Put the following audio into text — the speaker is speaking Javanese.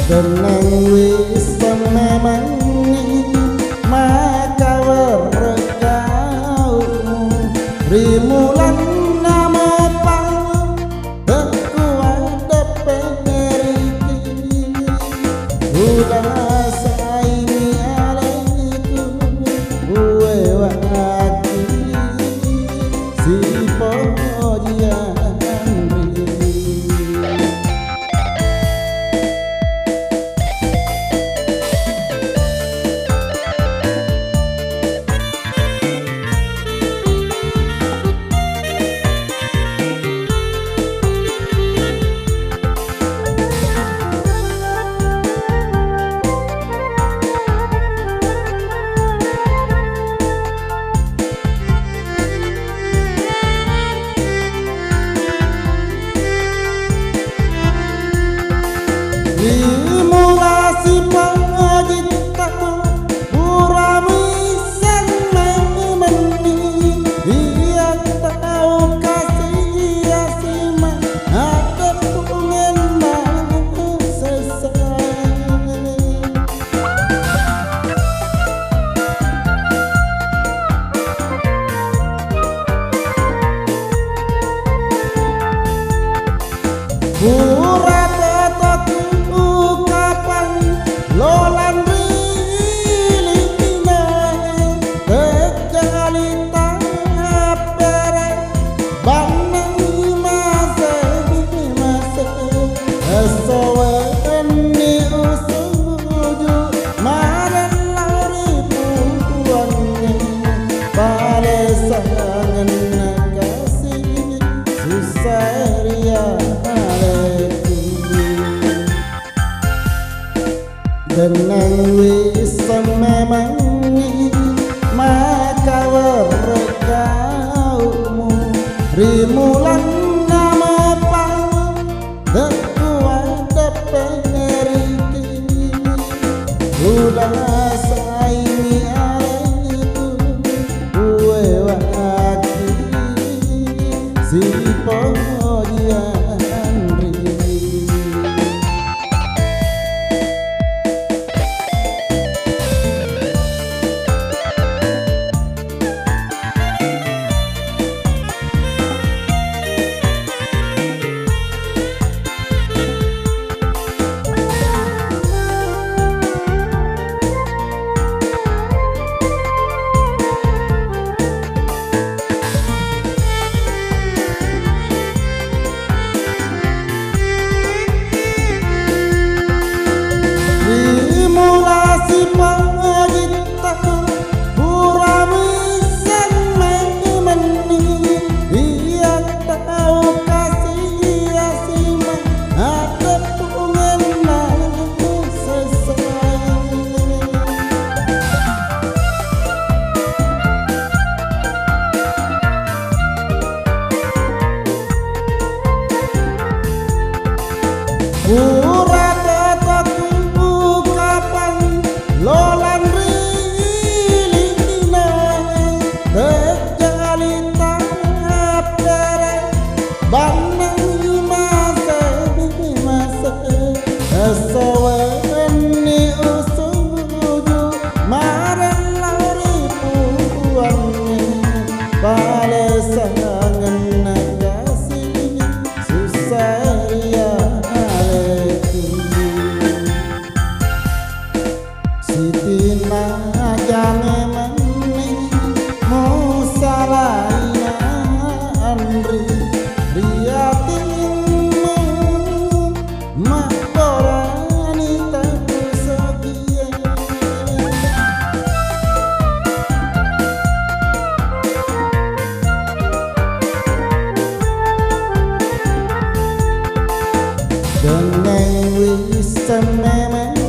Deneng wis memangi maka werkaumu rimulan nama pang berkuat depengeriki udah saini alaiku uwe waki si pojian simulasi pengajitaku burami sen memeni dia tahu kasih ia simak ada pengenang selesai lolan rilina tejalita pere banang masa esoweni usuju maran lari puange pale sangan kasih susaria deneng wis memangi maka werkaumu rimulan nama pang berkuat depengeriki udah saini alaiku uwe waki si pojian simulasi pengajitaku burami sen memeni dia tahu kasih ia simak ada pengenang selesai lolan rilina tejalita pere banang masa Dongeng wis memang